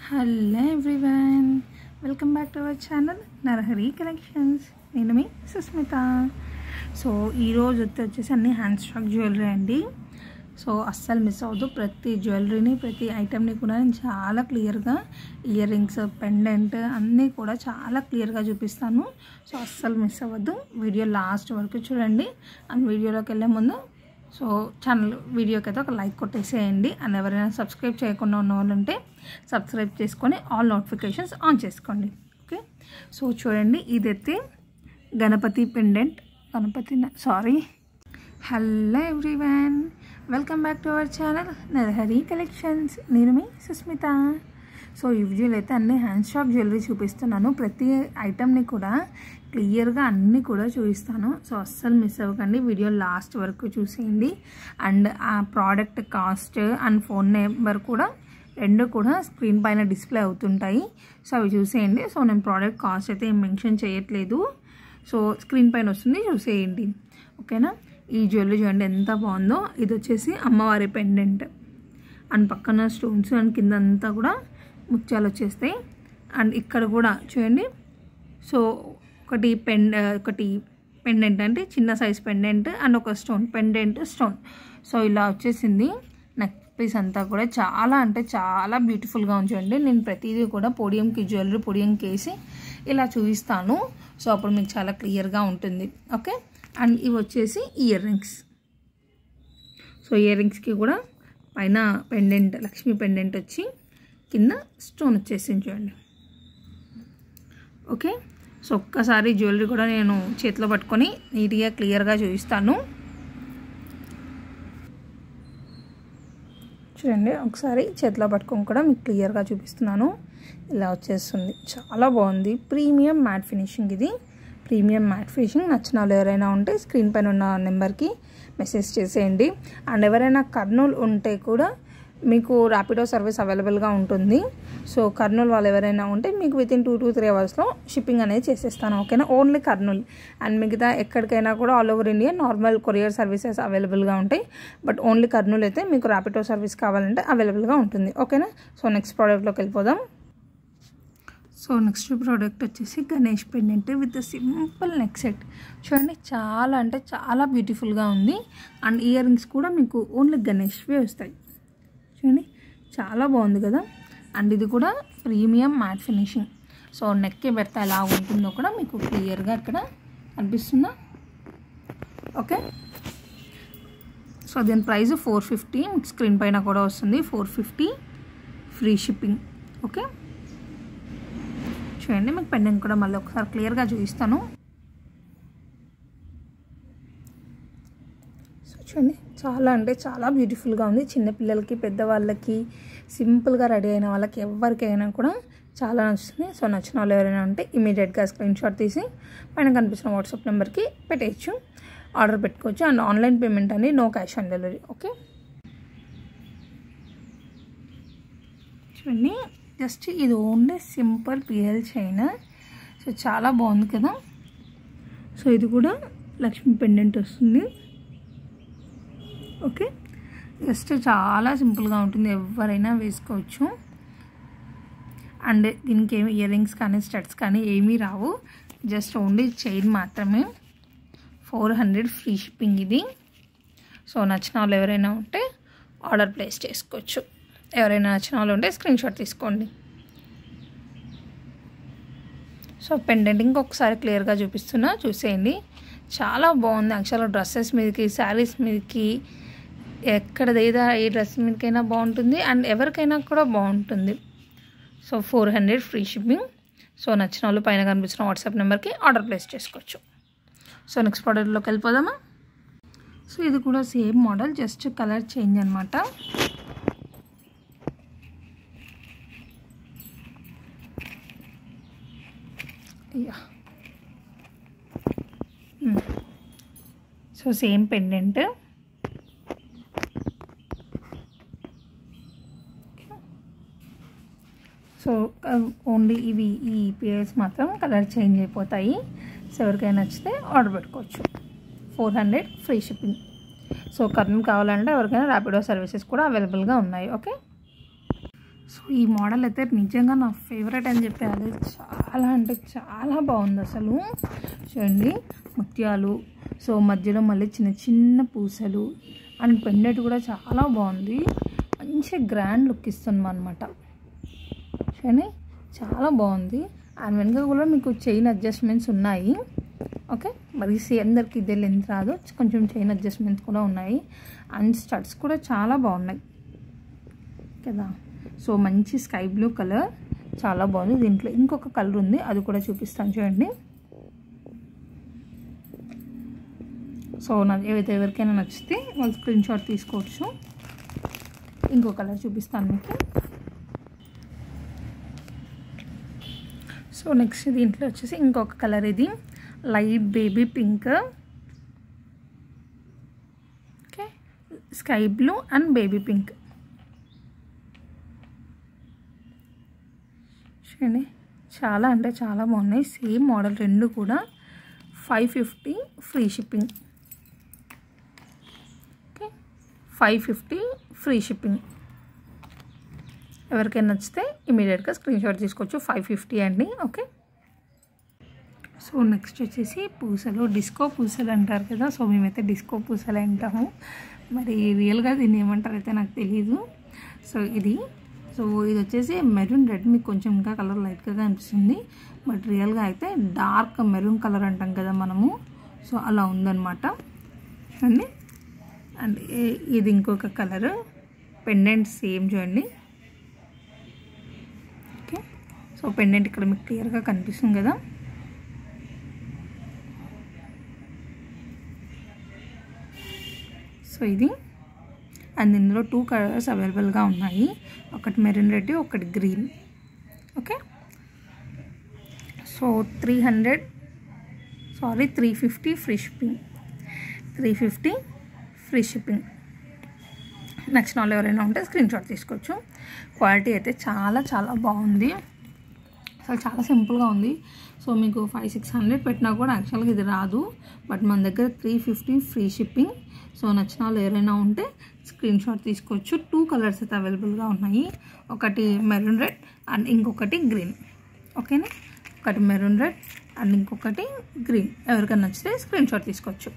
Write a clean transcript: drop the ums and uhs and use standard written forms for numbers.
Hello everyone, welcome back to our channel Narahari collections. నేను మీ Susmitha. So ఈరోజు వచ్చేసి అన్ని హ్యాండ్ స్టాక్ జ్యువెలరీ అండి. సో అస్సలు మిస్ అవ్వద్దు. ప్రతి జ్యువెలరీని, ప్రతి ఐటెంని కూడా నేను చాలా క్లియర్గా, ఇయర్ రింగ్స్, పెండెంట్ అన్నీ కూడా చాలా క్లియర్గా చూపిస్తాను. సో అస్సలు మిస్ అవ్వద్దు. వీడియో లాస్ట్ వరకు చూడండి. అండ్ వీడియోలోకి వెళ్ళే ముందు ఛానల్ వీడియోకి అయితే ఒక లైక్ కొట్టేసేయండి. అండ్ ఎవరైనా సబ్స్క్రైబ్ చేయకుండా ఉన్న వాళ్ళు ఉంటే సబ్స్క్రైబ్ చేసుకొని ఆల్ నోటిఫికేషన్స్ ఆన్ చేసుకోండి. ఓకే, సో చూడండి, ఇదైతే Ganapati pendant. Hello everyone, welcome back to our channel Narahari collections. నేను మీ సుస్మిత. సో ఈ వీడియోలో అయితే అన్ని హ్యాండ్ స్టాక్ జ్యువెలరీ చూపిస్తున్నాను. ప్రతి ఐటెంని కూడా క్లియర్గా అన్నీ కూడా చూపిస్తాను. సో అస్సలు మిస్ అవ్వకండి. వీడియో లాస్ట్ వరకు చూసేయండి. అండ్ ఆ product cost and phone number కూడా రెండు కూడా స్క్రీన్ పైన డిస్ప్లే అవుతుంటాయి. సో అవి చూసేయండి. సో నేను ప్రోడక్ట్ కాస్ట్ అయితే ఏం మెన్షన్ చేయట్లేదు. సో స్క్రీన్ పైన వస్తుంది, చూసేయండి. ఓకేనా. ఈ జ్యువెలరీ చూడండి ఎంత బాగుందో. ఇది వచ్చేసి అమ్మవారి పెండెంట్. అండ్ పక్కన స్టోన్స్ అండ్ కింద అంతా కూడా ముత్యాలు వచ్చేస్తాయి. అండ్ ఇక్కడ కూడా చూడండి. సో ఒకటి పెండెంట్ అంటే చిన్న సైజ్ పెండెంట్ అండ్ ఒక పెండెంట్ స్టోన్. సో ఇలా వచ్చేసింది. నెక్ పీస్ అంతా కూడా చాలా అంటే చాలా బ్యూటిఫుల్గా ఉంచండి. నేను ప్రతిదీ కూడా జ్యువెలరీ పోడియంకి వేసి ఇలా చూపిస్తాను. సో అప్పుడు మీకు చాలా క్లియర్గా ఉంటుంది. ఓకే. అండ్ ఇవి వచ్చేసి ఇయర్ రింగ్స్. సో ఇయర్ రింగ్స్కి కూడా పైన పెండెంట్, లక్ష్మీ పెండెంట్ వచ్చి కింద స్టోన్ వచ్చేసింది చూడండి. ఓకే. సో ఒక్కసారి జ్యువెలరీ కూడా నేను చేతిలో పట్టుకొని నీట్గా క్లియర్గా చూపిస్తాను. చూడండి, ఒకసారి చేతిలో పట్టుకొని కూడా మీకు క్లియర్గా చూపిస్తున్నాను. ఇలా వచ్చేస్తుంది. చాలా బాగుంది. Premium matte finishing. ఇది ప్రీమియం మ్యాట్ ఫినిషింగ్. నచ్చిన వాళ్ళు ఎవరైనా ఉంటే స్క్రీన్ పైన ఉన్న నెంబర్కి మెసేజ్ చేసేయండి. అండ్ ఎవరైనా కర్నూలు ఉంటే కూడా మీకు ర్యాపిడో సర్వీస్ అవైలబుల్గా ఉంటుంది. సో కర్నూలు వాళ్ళు ఎవరైనా ఉంటే మీకు వితిన్ 2 to 3 అవర్స్లో షిప్పింగ్ అనేది చేసేస్తాను. ఓకేనా. ఓన్లీ కర్నూలు. అండ్ మిగతా ఎక్కడికైనా కూడా all over India normal courier services అవైలబుల్గా ఉంటాయి. బట్ ఓన్లీ కర్నూలు అయితే మీకు ర్యాపిడో సర్వీస్ కావాలంటే అవైలబుల్గా ఉంటుంది. ఓకేనా. సో నెక్స్ట్ ప్రోడక్ట్లోకి వెళ్ళిపోదాం. సో నెక్స్ట్ ప్రోడక్ట్ వచ్చేసి Ganesh pendant with simple neck set. చూడండి, చాలా అంటే చాలా బ్యూటిఫుల్గా ఉంది. అండ్ ఇయర్ రింగ్స్ కూడా మీకు ఓన్లీ గణేష్వే వస్తాయి. చూడండి, చాలా బాగుంది కదా. అండ్ ఇది కూడా ప్రీమియం మ్యాట్ ఫినిషింగ్. సో నెక్కి పెడితే ఎలా ఉంటుందో కూడా మీకు క్లియర్గా ఇక్కడ అనిపిస్తుందా. ఓకే. సో దీని ప్రైస్ 450. స్క్రీన్ పైన కూడా వస్తుంది 450 ఫ్రీ షిప్పింగ్. ఓకే. చూడండి, మీకు పెండెంట్ కూడా మళ్ళీ ఒకసారి క్లియర్గా చూపిస్తాను. సో చూడండి, చాలా అంటే చాలా బ్యూటిఫుల్గా ఉంది. చిన్నపిల్లలకి, పెద్దవాళ్ళకి, సింపుల్గా రెడీ అయిన వాళ్ళకి ఎవరికైనా కూడా చాలా నచ్చుతుంది. సో నచ్చిన వాళ్ళు ఎవరైనా ఉంటే ఇమీడియట్గా స్క్రీన్ షాట్ తీసి పైన కనిపిస్తున్న వాట్సాప్ నెంబర్కి పెట్టేయచ్చు, ఆర్డర్ పెట్టుకోవచ్చు. అండ్ ఆన్లైన్ పేమెంట్ అని, no cash on delivery. Okay. చూడండి, జస్ట్ ఇది only simple PL chain. So చాలా బాగుంది కదా. సో ఇది కూడా లక్ష్మీ పెండెంట్ వస్తుంది. ఓకే. జస్ట్ చాలా సింపుల్గా ఉంటుంది, ఎవరైనా వేసుకోవచ్చు. అండ్ దీనికి ఏమి ఇయర్ రింగ్స్ కానీ స్టడ్స్ కానీ ఏమీ రావు. జస్ట్ ఓన్లీ చైన్ మాత్రమే. 400 ఫ్రీ షిప్పింగ్ ఇది. సో నచ్చిన వాళ్ళు ఎవరైనా ఉంటే ఆర్డర్ ప్లేస్ చేసుకోవచ్చు. ఎవరైనా నచ్చిన వాళ్ళు ఉంటే స్క్రీన్ షాట్ తీసుకోండి. సో పెండెంట్ ఇంకొకసారి క్లియర్గా చూపిస్తున్నా, చూసేయండి. చాలా బాగుంది. యాక్చువల్గా డ్రెస్సెస్ మీదకి, శారీస్ మీదకి, ఎక్కడదైనా ఏ డ్రెస్ మీదకైనా బాగుంటుంది. అండ్ ఎవరికైనా కూడా బాగుంటుంది. So 400 free shipping. సో నచ్చిన వాళ్ళు పైన కనిపిస్తున్న వాట్సాప్ నెంబర్కి ఆర్డర్ ప్లేస్ చేసుకోవచ్చు. సో నెక్స్ట్ ప్రోడక్ట్లోకి వెళ్ళిపోదామా. సో ఇది కూడా same model, just colour change అనమాట. So same pendant. So only ఈ పేర్స్ మాత్రం కలర్ చేంజ్ అయిపోతాయి. సో ఎవరికైనా నచ్చితే ఆర్డర్ పెట్టుకోవచ్చు. 400 ఫ్రీ షిప్పింగ్. సో కర్నూలు కావాలంటే ఎవరికైనా ర్యాపిడో సర్వీసెస్ కూడా అవైలబుల్గా ఉన్నాయి. ఓకే. సో ఈ మోడల్ అయితే నిజంగా నా ఫేవరెట్ అని చెప్పాలి. చాలా అంటే చాలా బాగుంది అసలు. చూడండి ముత్యాలు, సో మధ్యలో మళ్ళీ చిన్న చిన్న పూసలు అండ్ పెండెంట్ కూడా చాలా బాగుంది. మంచి గ్రాండ్ లుక్ ఇస్తుంది అనమాట. చూడండి చాలా బాగుంది. అండ్ వెనక కూడా మీకు చైన్ అడ్జస్ట్మెంట్స్ ఉన్నాయి. ఓకే, మరి అందరికి ఇదే లెంత్ రాదు, కొంచెం చైన్ అడ్జస్ట్మెంట్స్ కూడా ఉన్నాయి. అండ్ స్టడ్స్ కూడా చాలా బాగున్నాయి కదా. సో మంచి స్కై బ్లూ కలర్ చాలా బాగుంది. దీంట్లో ఇంకొక కలర్ ఉంది, అది కూడా చూపిస్తాను చూడండి. సో ఏవైతే ఎవరికైనా నచ్చితే వాళ్ళు స్క్రీన్ షాట్ తీసుకోవచ్చు. ఇంకో కలర్ చూపిస్తాను మీకు. సో నెక్స్ట్ దీంట్లో వచ్చేసి ఇంకొక కలర్, ఇది light baby pink, okay, sky blue and baby pink. చూడండి చాలా అంటే చాలా బాగున్నాయి. సేమ్ మోడల్ రెండు కూడా 550 free shipping. Okay 550 free shipping. ఎవరికైనా నచ్చితే ఇమీడియట్గా స్క్రీన్ షాట్ తీసుకోవచ్చు. 550 అండి. ఓకే, సో నెక్స్ట్ వచ్చేసి పూసలు, డిస్కో పూసలు అంటారు కదా. సో మేమైతే డిస్కో పూసలు అంటాము, మరి రియల్గా దీన్ని ఏమంటారు అయితే నాకు తెలీదు. సో ఇది వచ్చేసి మెరూన్ రెడ్, మీకు కొంచెం ఇంకా కలర్ లైట్గా అనిపిస్తుంది, బట్ రియల్గా అయితే డార్క్ మెరూన్ కలర్ అంటాం కదా మనము. సో అలా ఉందన్నమాట చూడండి. అండ్ ఇది ఇంకొక కలర్, పెండెంట్ సేమ్ చూడండి. ఓకే, సో పెండెంట్ ఇక్కడ మీకు క్లియర్గా కనిపిస్తుంది కదా. సో ఇది అండ్ ఇందులో 2 కలర్స్ అవైలబుల్గా ఉన్నాయి, ఒకటి మెరూన్ రెడ్, ఒకటి green. Okay, so 350 free shipping. 350 free shipping. నచ్చిన వాళ్ళు ఎవరైనా ఉంటే స్క్రీన్ షాట్ తీసుకోవచ్చు. క్వాలిటీ అయితే చాలా చాలా బాగుంది, అసలు చాలా సింపుల్గా ఉంది. సో మీకు 500-600 పెట్టినా కూడా యాక్చువల్గా ఇది రాదు, బట్ మన దగ్గర 350 ఫ్రీ షిప్పింగ్. సో నచ్చిన వాళ్ళు ఎవరైనా ఉంటే స్క్రీన్ షాట్ తీసుకోవచ్చు. 2 కలర్స్ అయితే అవైలబుల్గా ఉన్నాయి, ఒకటి మెరూన్ రెడ్ అండ్ ఇంకొకటి గ్రీన్. ఓకేనా, ఒకటి మెరూన్ రెడ్ అండ్ ఇంకొకటి గ్రీన్. ఎవరికైనా నచ్చితే స్క్రీన్ షాట్ తీసుకోవచ్చు.